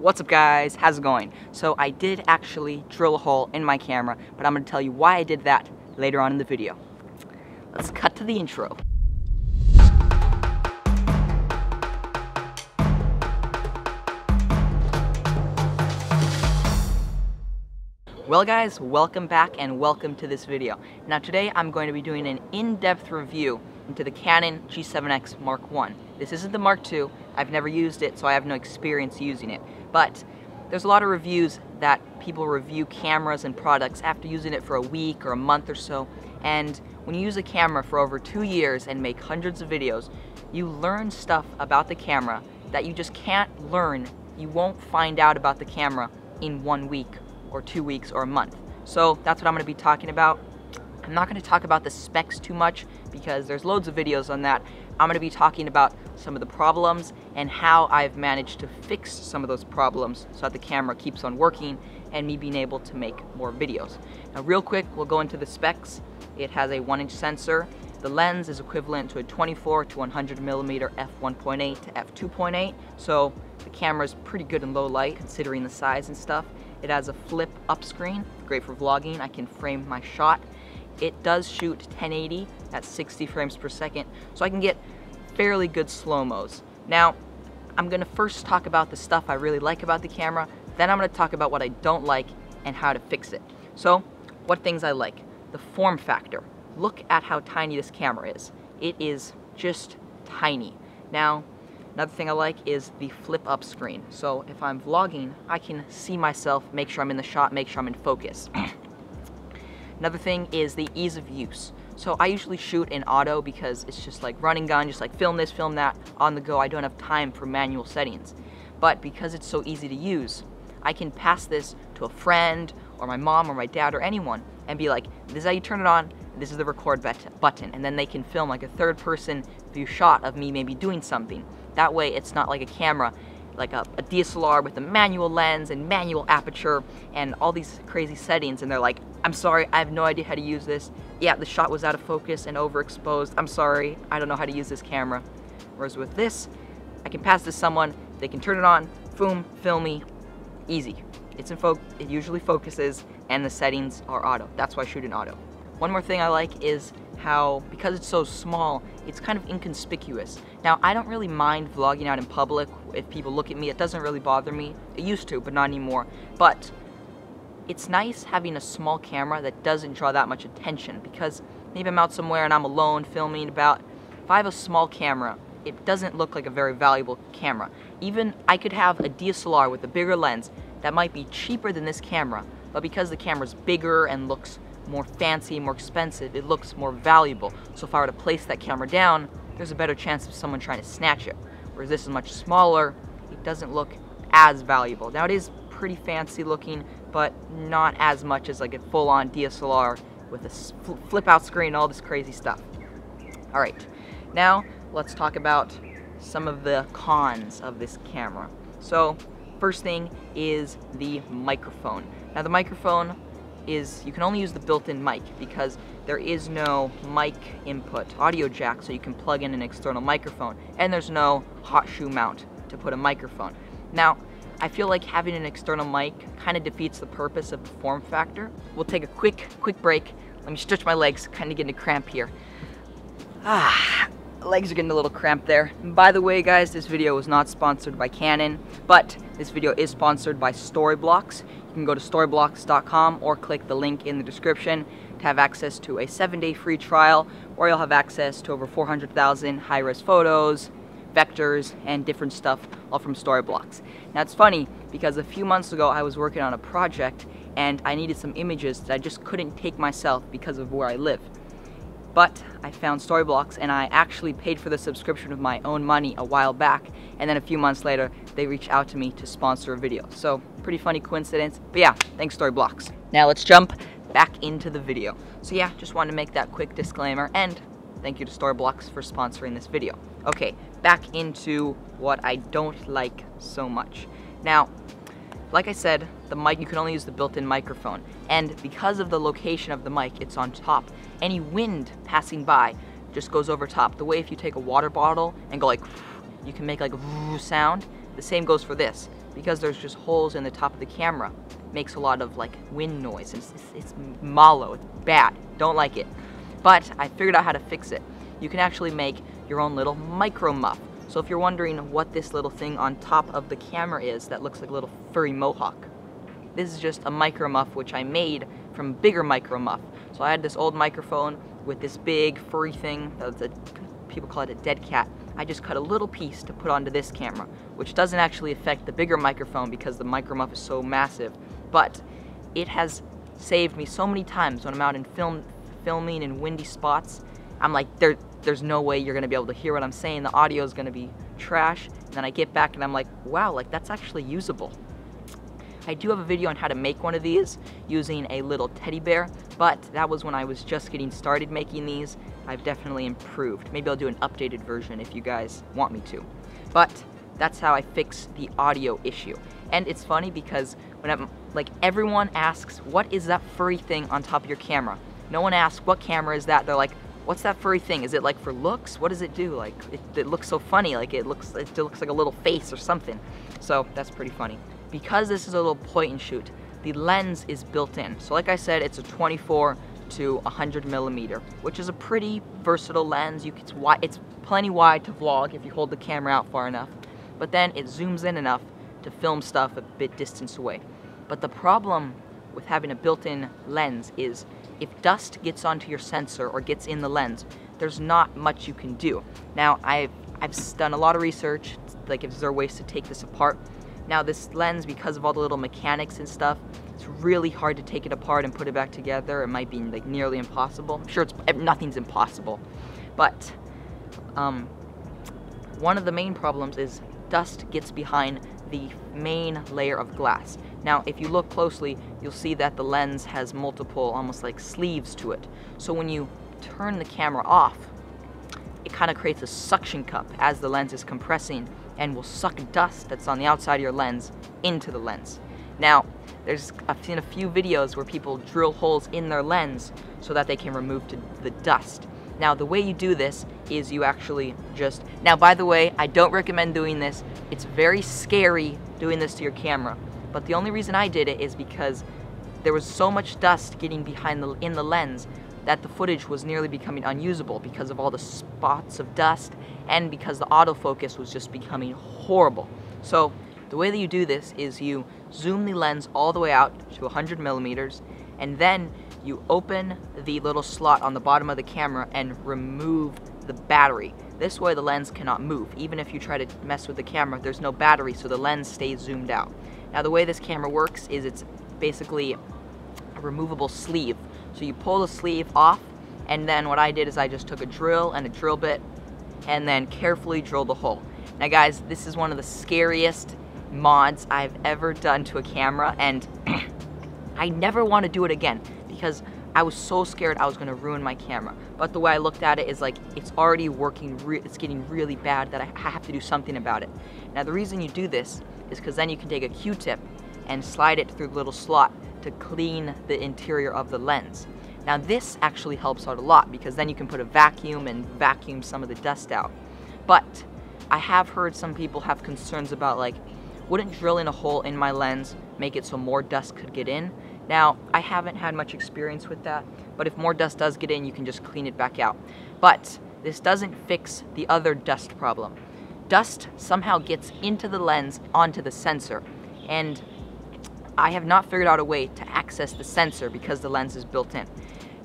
What's up guys, how's it going? So I did actually drill a hole in my camera, but I'm going to tell you why I did that later on in the video. Let's cut to the intro. Well guys, welcome back and welcome to this video. Now today I'm going to be doing an in-depth review into the Canon G7X Mark I. This isn't the Mark II, I've never used it so I have no experience using it. But there's a lot of reviews that people review cameras and products after using it for a week or a month or so. And when you use a camera for over 2 years and make hundreds of videos, you learn stuff about the camera that you just can't learn. You won't find out about the camera in 1 week or 2 weeks or a month. So that's what I'm going to be talking about. I'm not going to talk about the specs too much because there's loads of videos on that. I'm going to be talking about some of the problems and how I've managed to fix some of those problems so that the camera keeps on working and me being able to make more videos. Now real quick, we'll go into the specs. It has a 1-inch sensor. The lens is equivalent to a 24 to 100 millimeter f1.8 to f2.8, so the camera is pretty good in low light considering the size and stuff. It has a flip up screen, great for vlogging. I can frame my shot. It does shoot 1080 at 60 frames per second, so I can get fairly good slow-mos. Now, I'm gonna first talk about the stuff I really like about the camera, then I'm gonna talk about what I don't like and how to fix it. So, what things I like. The form factor. Look at how tiny this camera is. It is just tiny. Now, another thing I like is the flip up screen. So if I'm vlogging, I can see myself, make sure I'm in the shot, make sure I'm in focus. Another thing is the ease of use. So I usually shoot in auto because it's just like run and gun, just like film this, film that, on the go. I don't have time for manual settings. But because it's so easy to use, I can pass this to a friend or my mom or my dad or anyone and be like, this is how you turn it on, this is the record button, and then they can film like a third person view shot of me maybe doing something. That way it's not like a camera, like a DSLR with a manual lens and manual aperture and all these crazy settings, and they're like, I'm sorry, I have no idea how to use this. Yeah, the shot was out of focus and overexposed. I'm sorry, I don't know how to use this camera. Whereas with this, I can pass this to someone, they can turn it on, boom, film me, easy. It's in it usually focuses, and the settings are auto. That's why I shoot in auto. One more thing I like is how, because it's so small, it's kind of inconspicuous. Now, I don't really mind vlogging out in public. If people look at me, it doesn't really bother me. It used to, but not anymore. But it's nice having a small camera that doesn't draw that much attention, because maybe I'm out somewhere and I'm alone filming about. If I have a small camera, it doesn't look like a very valuable camera. Even I could have a DSLR with a bigger lens that might be cheaper than this camera, but because the camera's bigger and looks more fancy, more expensive, it looks more valuable. So if I were to place that camera down, there's a better chance of someone trying to snatch it. Whereas this is much smaller, it doesn't look as valuable. Now it is pretty fancy looking, but not as much as like a full-on DSLR with a flip-out screen and all this crazy stuff. Alright, now let's talk about some of the cons of this camera. So, first thing is the microphone. Now the microphone is, you can only use the built-in mic because there is no mic input audio jack, so you can plug in an external microphone, and there's no hot shoe mount to put a microphone. Now, I feel like having an external mic kind of defeats the purpose of the form factor. We'll take a quick break. Let me stretch my legs, kind of getting a cramp here. Legs are getting a little cramped there. And by the way guys, this video was not sponsored by Canon, but this video is sponsored by Storyblocks. You can go to storyblocks.com or click the link in the description to have access to a 7-day free trial, where you'll have access to over 400,000 high-res photos, vectors, and different stuff, all from Storyblocks. Now it's funny, because a few months ago I was working on a project and I needed some images that I just couldn't take myself because of where I live. But I found Storyblocks, and I actually paid for the subscription with my own money a while back, and then a few months later they reached out to me to sponsor a video. So pretty funny coincidence, but yeah, thanks Storyblocks. Now let's jump back into the video. So yeah, just wanted to make that quick disclaimer, and thank you to Storyblocks for sponsoring this video. Okay, back into what I don't like so much. Now, like I said, the mic, you can only use the built-in microphone, and because of the location of the mic, it's on top. Any wind passing by just goes over top. The way if you take a water bottle and go like, you can make like a sound, the same goes for this. because there's just holes in the top of the camera. It makes a lot of like wind noise. It's mallow, it's bad, don't like it. But I figured out how to fix it. You can actually make your own little micro muff. So if you're wondering what this little thing on top of the camera is that looks like a little furry mohawk, this is just a micro muff which I made from a bigger micro muff. So I had this old microphone with this big furry thing, people call it a dead cat. I just cut a little piece to put onto this camera, which doesn't actually affect the bigger microphone because the micro muff is so massive, but it has saved me so many times when I'm out in filming in windy spots. I'm like, there's no way you're gonna be able to hear what I'm saying, the audio is gonna be trash, and then I get back and I'm like, wow, like that's actually usable. I do have a video on how to make one of these using a little teddy bear, but that was when I was just getting started making these. I've definitely improved. Maybe I'll do an updated version if you guys want me to. But that's how I fix the audio issue. And it's funny because when everyone asks, what is that furry thing on top of your camera? No one asks, what camera is that? They're like, what's that furry thing? Is it like for looks? What does it do? Like, it looks so funny, like it looks like a little face or something. So that's pretty funny. Because this is a little point and shoot, the lens is built in. So like I said, it's a 24 to 100 millimeter, which is a pretty versatile lens. It's plenty wide to vlog if you hold the camera out far enough, but then it zooms in enough to film stuff a bit distance away. But the problem with having a built-in lens is if dust gets onto your sensor or gets in the lens, there's not much you can do. Now, I've done a lot of research, like if there are ways to take this apart. Now this lens, because of all the little mechanics and stuff, it's really hard to take it apart and put it back together. It might be like nearly impossible. I'm sure nothing's impossible. But one of the main problems is dust gets behind the main layer of glass. Now if you look closely, you'll see that the lens has multiple, almost like sleeves to it. So when you turn the camera off, it kind of creates a suction cup as the lens is compressing and will suck dust that's on the outside of your lens into the lens. Now, I've seen a few videos where people drill holes in their lens so that they can remove the dust. Now, the way you do this is you actually just... Now, by the way, I don't recommend doing this. It's very scary doing this to your camera. But the only reason I did it is because there was so much dust getting in the lens that the footage was nearly becoming unusable because of all the spots of dust and because the autofocus was just becoming horrible. So the way that you do this is you zoom the lens all the way out to 100 millimeters, and then you open the little slot on the bottom of the camera and remove the battery. This way the lens cannot move. Even if you try to mess with the camera, there's no battery, so the lens stays zoomed out. Now the way this camera works is it's basically a removable sleeve. So you pull the sleeve off, and then what I did is I just took a drill and a drill bit and then carefully drilled the hole. Now guys, this is one of the scariest mods I've ever done to a camera, and I never want to do it again because I was so scared I was going to ruin my camera. But the way I looked at it is like, it's already working, it's getting really bad that I have to do something about it. Now the reason you do this is because then you can take a Q-tip and slide it through the little slot to clean the interior of the lens. Now this actually helps out a lot because then you can put a vacuum and vacuum some of the dust out. But I have heard some people have concerns about, like, wouldn't drilling a hole in my lens make it so more dust could get in? Now, I haven't had much experience with that, but if more dust does get in, you can just clean it back out. But this doesn't fix the other dust problem. Dust somehow gets into the lens onto the sensor, and I have not figured out a way to access the sensor because the lens is built in.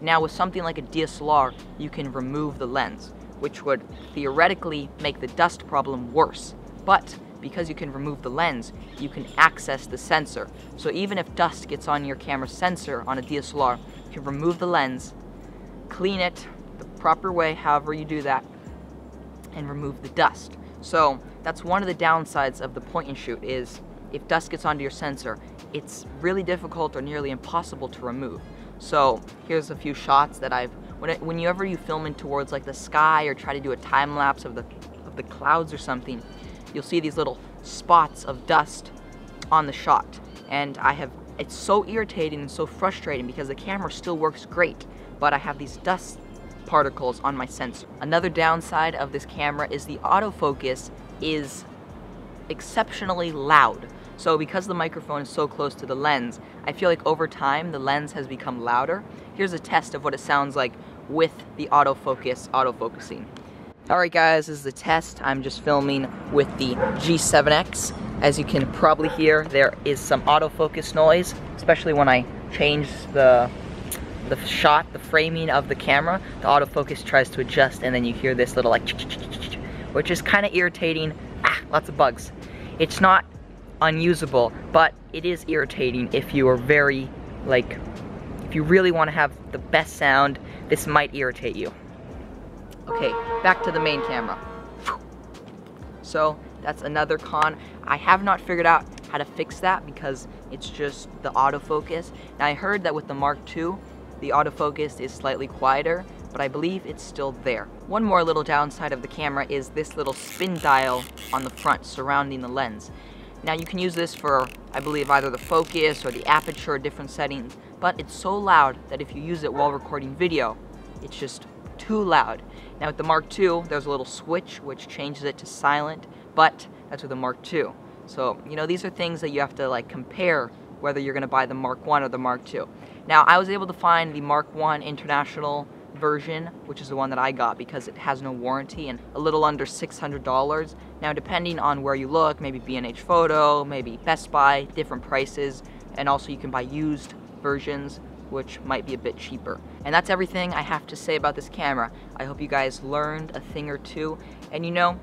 Now with something like a DSLR, you can remove the lens, which would theoretically make the dust problem worse. But because you can remove the lens, you can access the sensor. So even if dust gets on your camera sensor on a DSLR, you can remove the lens, clean it the proper way, however you do that, and remove the dust. So that's one of the downsides of the point and shoot, is if dust gets onto your sensor, it's really difficult or nearly impossible to remove. So here's a few shots that whenever you film in towards like the sky or try to do a time lapse of the clouds or something, you'll see these little spots of dust on the shot. And it's so irritating and so frustrating because the camera still works great, but I have these dust particles on my sensor. Another downside of this camera is the autofocus is exceptionally loud. So because the microphone is so close to the lens, I feel like over time the lens has become louder. Here's a test of what it sounds like with the autofocusing. Alright guys, this is the test. I'm just filming with the G7X. As you can probably hear, there is some autofocus noise, especially when I change the shot, the framing of the camera. The autofocus tries to adjust and then you hear this little like which is kind of irritating. Lots of bugs. It's not unusable, but it is irritating if you are very, like, if you really want to have the best sound, this might irritate you. Okay, back to the main camera. So that's another con. I have not figured out how to fix that because it's just the autofocus. Now I heard that with the Mark II, the autofocus is slightly quieter, but I believe it's still there. One more little downside of the camera is this little spin dial on the front surrounding the lens. Now you can use this for, I believe, either the focus or the aperture or different settings, but it's so loud that if you use it while recording video, it's just too loud. Now with the Mark II, there's a little switch which changes it to silent, but that's with the Mark II. So, you know, these are things that you have to like compare whether you're gonna buy the Mark I or the Mark II. Now I was able to find the Mark I International version, which is the one that I got because it has no warranty, and a little under $600. Now depending on where you look, maybe B&H Photo, maybe Best Buy, different prices, and also you can buy used versions which might be a bit cheaper. And that's everything I have to say about this camera. I hope you guys learned a thing or two, and you know,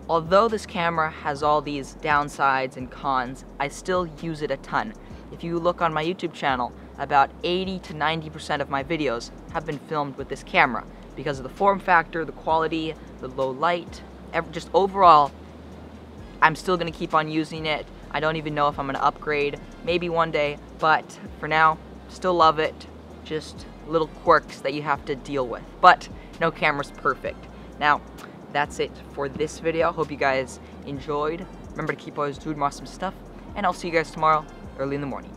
although this camera has all these downsides and cons, I still use it a ton. If you look on my YouTube channel, about 80 to 90% of my videos have been filmed with this camera because of the form factor, the quality, the low light, just overall, I'm still gonna keep on using it. I don't even know if I'm gonna upgrade, maybe one day, but for now, still love it. Just little quirks that you have to deal with, but no camera's perfect. Now, that's it for this video. Hope you guys enjoyed. Remember to keep always doing awesome stuff, and I'll see you guys tomorrow early in the morning.